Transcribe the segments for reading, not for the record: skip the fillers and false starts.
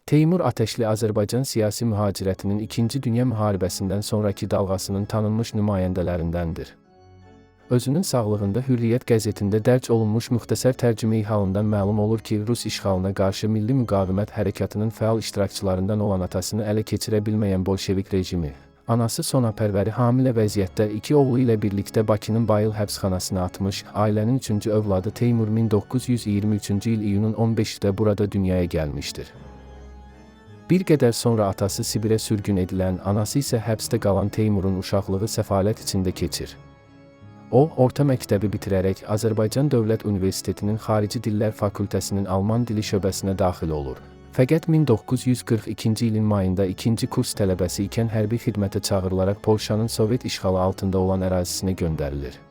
Teymur Ateşli Azərbaycan siyasi mühacirətinin 2-ci Dünya müharibəsindən sonraki dalğasının tanınmış nümayəndələrindəndir. Özünün sağlığında Hürriyyət qəzetində dərc olunmuş müxtəsər tərcümeyi halından məlum olur ki, Rus işğalına qarşı milli müqavimət hərəkatının fəal iştirakçılarından olan atasını ələ keçirə bilməyən bolşevik rejimi, anası sonapərvəri hamilə vəziyyətdə 2 oğlu ilə birlikdə Bakının Bayıl həbsxanasına atmış, ailənin 3-cü övladı Teymur 1923-cü il iyunun 15-də burada dünyaya gəlmişdir. Bir qədər sonra atası Sibirə sürgün edilən, anası isə həbsdə qalan Teymurun uşaqlığı səfalət içində keçir. O, orta məktəbi bitirərək Azərbaycan Dövlət Universitetinin Xarici Dillər Fakültəsinin Alman dili şöbəsinə daxil olur. Fəqət 1942-ci ilin mayında 2-ci kurs tələbəsi ikən hərbi xidmətə çağırılaraq Polşanın Sovet işğalı altında olan ərazisinə göndərilir.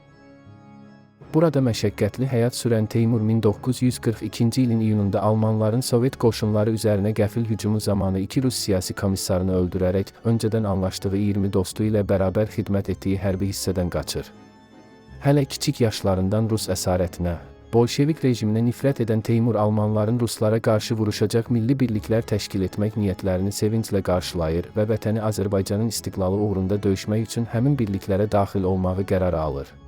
Burada məşəqqətli həyat sürən Teymur 1942-ci ilin iyununda Almanların Sovet qoşunları üzərinə qəfil hücumu zamanı 2 Rus siyasi komissarını öldürərək öncədən anlaşdığı 20 dostu ilə bərabər xidmət etdiyi hərbi hissədən qaçır. Hələ kiçik yaşlarından Rus əsarətinə, bolşevik rejiminə nifrət edən Teymur Almanların Ruslara qarşı vuruşacaq milli birliklər təşkil etmək niyyətlərini sevinclə qarşılayır və vətəni Azərbaycanın istiqlalı uğrunda döyüşmək üçün həmin birliklərə daxil olmağı qərara alır.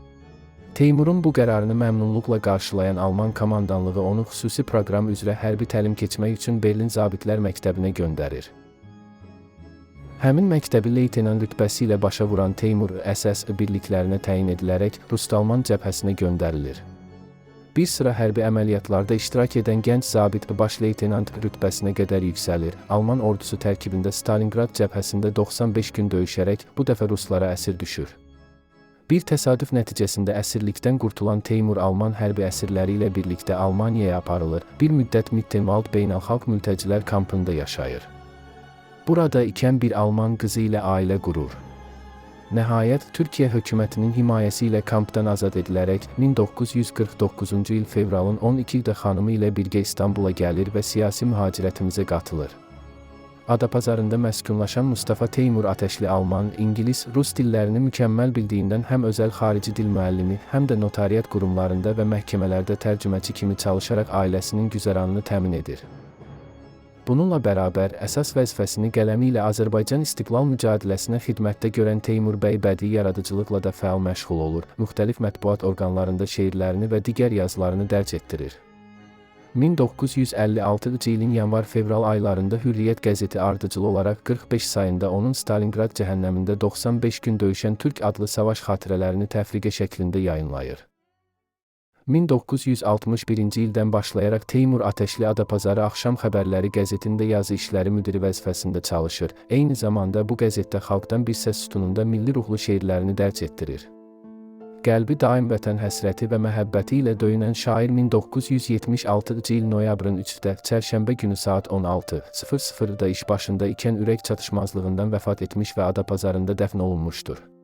Teymurun bu qərarını məmnunluqla qarşılayan Alman komandanlığı onu xüsusi proqram üzrə hərbi təlim keçmək üçün Berlin Zabitlər Məktəbinə göndərir. Həmin məktəbi leytenant rütbəsi ilə başa vuran Teymur əsas birliklərinə təyin edilərək Rus-Alman cəbhəsinə göndərilir. Bir sıra hərbi əməliyyatlarda iştirak edən gənc zabit baş leytenant rütbəsinə qədər yüksəlir. Alman ordusu tərkibində Stalingrad cəbhəsində 95 gün döyüşərək bu dəfə Ruslara əsir düşür. Bir təsadüf nəticəsində əsirlikdən qurtulan Teymur Alman hərbi əsirləri ilə birlikdə Almaniyaya aparılır. Bir müddət Mittenwald beynəlxalq mültəcilər kampında yaşayır. Burada ikən bir Alman qızı ilə ailə qurur. Nəhayət, Türkiyə hökumətinin himayəsi ilə kampdan azad edilərək 1949-cu il fevralın 12-də xanımı ilə birgə İstanbula gəlir və siyasi mühacirətimizə qatılır. Adapazarında məskunlaşan Mustafa Teymur Ateşli Alman, İngilis, Rus dillərini mükəmməl bildiyindən həm özəl xarici dil müəllimi, həm də notariat qurumlarında və məhkəmələrdə tərcüməçi kimi çalışaraq ailəsinin güzəranını təmin edir. Bununla bərabər, əsas vəzifəsini qələmi ilə Azərbaycan istiqlal mücadiləsinə xidmətdə görən Teymur bəy bədii yaradıcılıqla da fəal məşğul olur, müxtəlif mətbuat orqanlarında şeirlərini və digər yazılarını dərc etdirir. 1956-cı ilin yanvar-fevral aylarında Hürriyyət qəzeti ardıcılı olaraq 45 sayında onun Stalingrad cəhənnəmində 95 gün döyüşən Türk adlı savaş xatirələrini təfriqə şəklində yayınlayır. 1961-ci ildən başlayaraq Teymur Ateşli Adapazarı Axşam Xəbərləri qəzetində yazı işləri müdiri vəzifəsində çalışır. Eyni zamanda bu qəzetdə xalqdan bir səs sütununda milli ruhlu şeirlərini dərc etdirir. Qəlbi daim vətən həsrəti və məhəbbəti ilə döyünən şair 1976-cı il noyabrın 3-də çərşənbə günü saat 16:00-da iş başında ikən ürək çatışmazlığından vəfat etmiş və Adapazarında dəfn olunmuşdur.